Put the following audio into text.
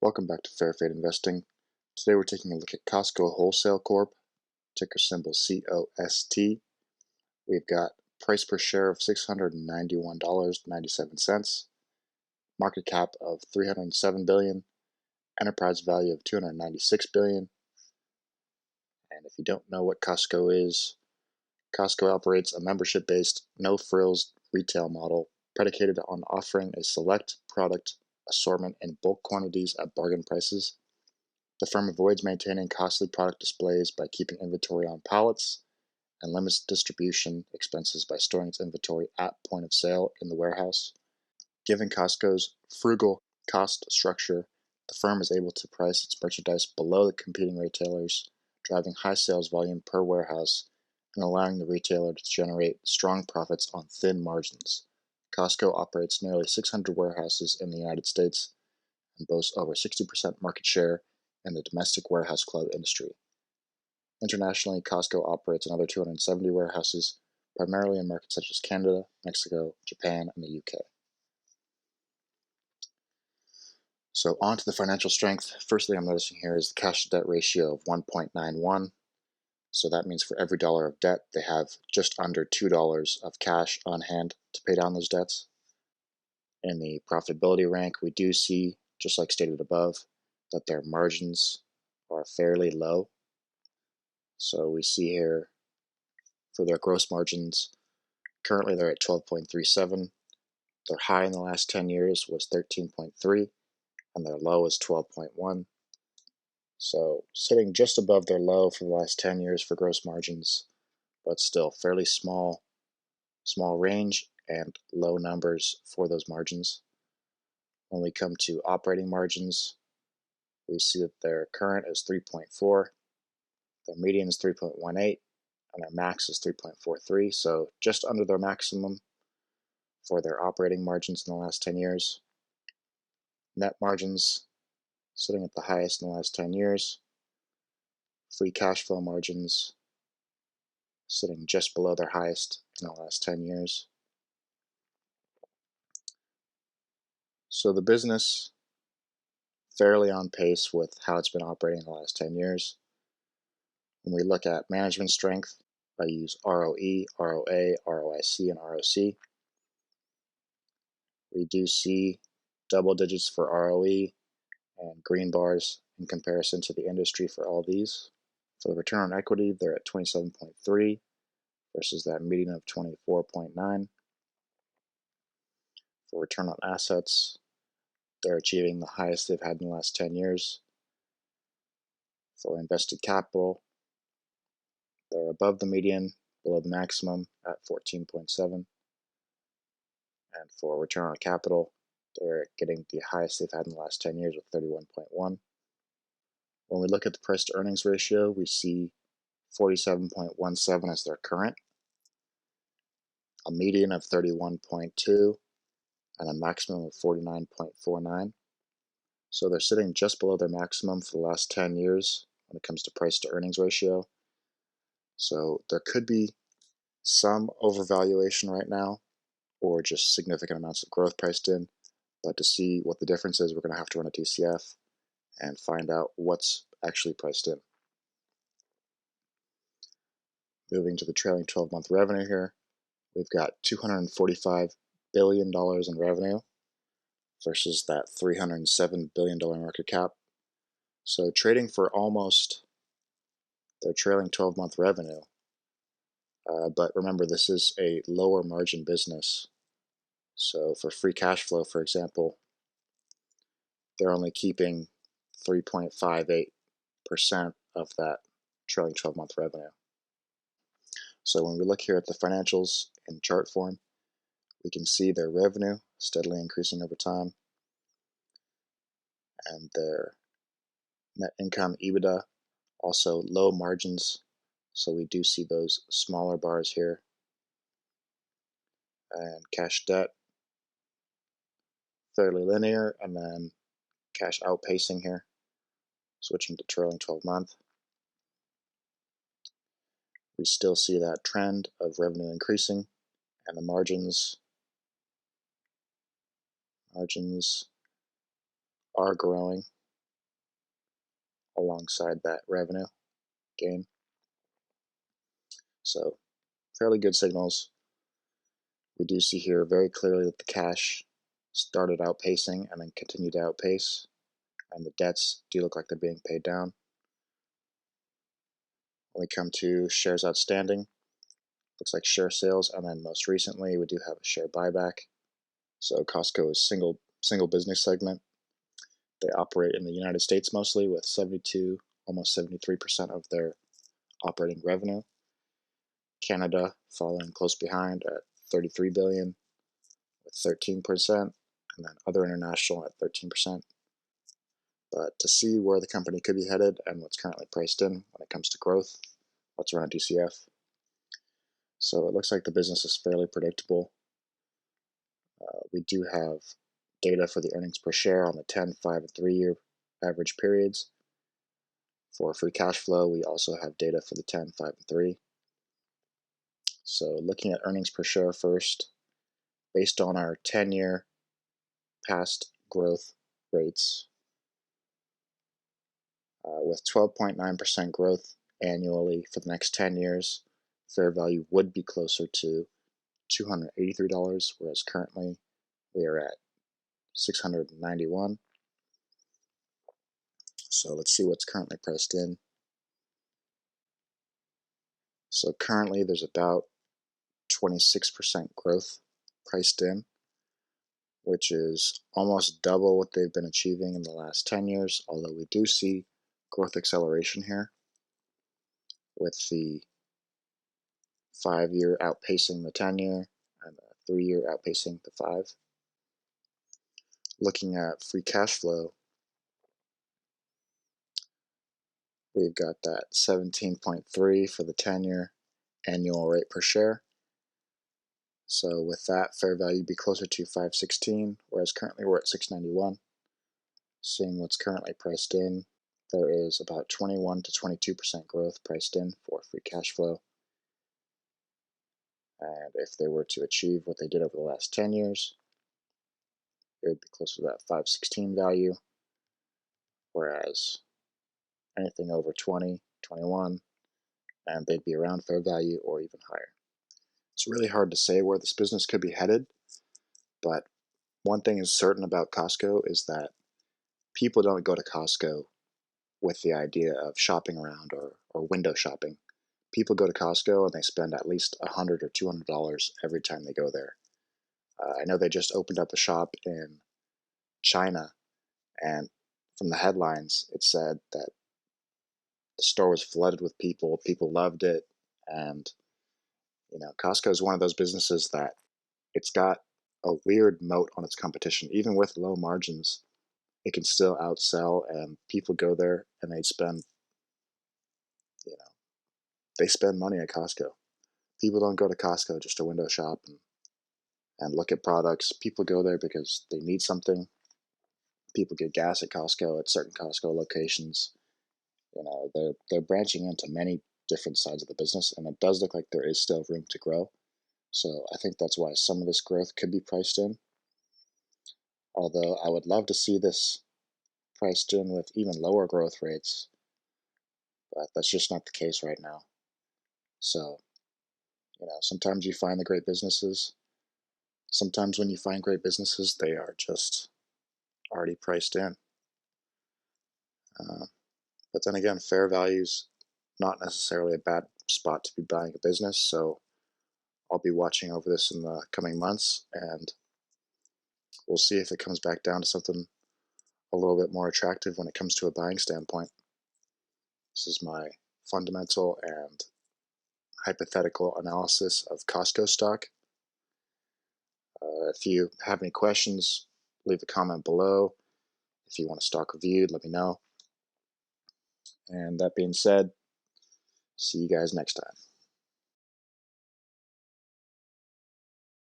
Welcome back to Fair Fade Investing. Today we're taking a look at Costco Wholesale Corp, ticker symbol COST. We've got price per share of $691.97, market cap of $307 billion, enterprise value of $296 billion. And if you don't know what Costco is, Costco operates a membership-based, no-frills retail model predicated on offering a select product assortment in bulk quantities at bargain prices. The firm avoids maintaining costly product displays by keeping inventory on pallets and limits distribution expenses by storing its inventory at point of sale in the warehouse. Given Costco's frugal cost structure, the firm is able to price its merchandise below the competing retailers, driving high sales volume per warehouse and allowing the retailer to generate strong profits on thin margins. Costco operates nearly 600 warehouses in the United States and boasts over 60% market share in the domestic warehouse club industry. Internationally, Costco operates another 270 warehouses, primarily in markets such as Canada, Mexico, Japan, and the UK. So on to the financial strength. First thing I'm noticing here is the cash to debt ratio of 1.91. So that means for every dollar of debt, they have just under $2 of cash on hand to pay down those debts. In the profitability rank, we do see, just like stated above, that their margins are fairly low. So we see here for their gross margins, currently they're at 12.37. Their high in the last 10 years was 13.3, and their low is 12.1. So sitting just above their low for the last 10 years for gross margins, but still fairly small range and low numbers for those margins. When we come to operating margins, we see that their current is 3.4, their median is 3.18, and their max is 3.43, so just under their maximum for their operating margins in the last 10 years. Net margins sitting at the highest in the last 10 years. Free cash flow margins sitting just below their highest in the last 10 years. So the business fairly on pace with how it's been operating in the last 10 years. When we look at management strength, I use ROE, ROA, ROIC, and ROC. We do see double digits for ROE and green bars in comparison to the industry for all these. For the return on equity, they're at 27.3 versus that median of 24.9. For return on assets, they're achieving the highest they've had in the last 10 years. For invested capital, they're above the median, below the maximum at 14.7. And for return on capital, they're getting the highest they've had in the last 10 years with 31.1. When we look at the price to earnings ratio, we see 47.17 as their current, a median of 31.2, and a maximum of 49.49. So they're sitting just below their maximum for the last 10 years when it comes to price to earnings ratio. So there could be some overvaluation right now, or just significant amounts of growth priced in. But to see what the difference is, we're going to have to run a DCF and find out what's actually priced in. Moving to the trailing 12-month revenue here, we've got $245 billion in revenue versus that $307 billion market cap. So trading for almost their trailing 12-month revenue. But remember, this is a lower margin business. So for free cash flow, for example, they're only keeping 3.58% of that trailing 12-month revenue. So when we look here at the financials in chart form, we can see their revenue steadily increasing over time, and their net income, EBITDA, also low margins. So we do see those smaller bars here. And cash debt, fairly linear, and then cash outpacing here, switching to trailing 12-month. We still see that trend of revenue increasing, and the margins are growing alongside that revenue gain. So fairly good signals. We do see here very clearly that the cash started outpacing and then continued to outpace, and the debts do look like they're being paid down. When we come to shares outstanding, looks like share sales, and then most recently we do have a share buyback. So Costco is single business segment. They operate in the United States mostly with 72, almost 73% of their operating revenue. Canada following close behind at 33 billion with 13%, and then other international at 13%. But to see where the company could be headed and what's currently priced in when it comes to growth, let's run a DCF. So it looks like the business is fairly predictable. We do have data for the earnings per share on the 10, 5, and 3-year average periods. For free cash flow, we also have data for the 10, 5, and 3. So looking at earnings per share first, based on our 10-year past growth rates, with 12.9% growth annually for the next 10 years, fair value would be closer to $283, whereas currently we are at $691. So let's see what's currently priced in. So currently there's about 26% growth priced in, which is almost double what they've been achieving in the last 10 years, although we do see growth acceleration here with the 5-year outpacing the 10-year and the 3-year outpacing the 5. Looking at free cash flow, we've got that 17.3 for the 10-year annual rate per share. So with that, fair value would be closer to 516, whereas currently we're at 691. Seeing what's currently priced in, there is about 21 to 22% growth priced in for free cash flow. And if they were to achieve what they did over the last 10 years, it would be closer to that 516 value, whereas anything over 20, 21, and they'd be around fair value or even higher. It's really hard to say where this business could be headed, but one thing is certain about Costco is that people don't go to Costco with the idea of shopping around or window shopping. People go to Costco and they spend at least $100 or $200 every time they go there. I know they just opened up a shop in China, and from the headlines, it said that the store was flooded with people. People loved it, and Costco is one of those businesses that it's got a weird moat on its competition. Even with low margins, it can still outsell, and people go there and you know, they spend money at Costco. People don't go to Costco just to window shop and look at products. People go there because they need something. People get gas at Costco at certain Costco locations. They're branching into many different sides of the business, and it does look like there is still room to grow. So I think that's why some of this growth could be priced in. Although I would love to see this priced in with even lower growth rates, but that's just not the case right now. So, sometimes you find the great businesses. Sometimes when you find great businesses, they are just already priced in. But then again, fair value's not necessarily a bad spot to be buying a business, so I'll be watching over this in the coming months, and we'll see if it comes back down to something a little bit more attractive when it comes to a buying standpoint. This is my fundamental and hypothetical analysis of Costco stock. If you have any questions, leave a comment below. If you want a stock reviewed, let me know. And that being said, see you guys next time.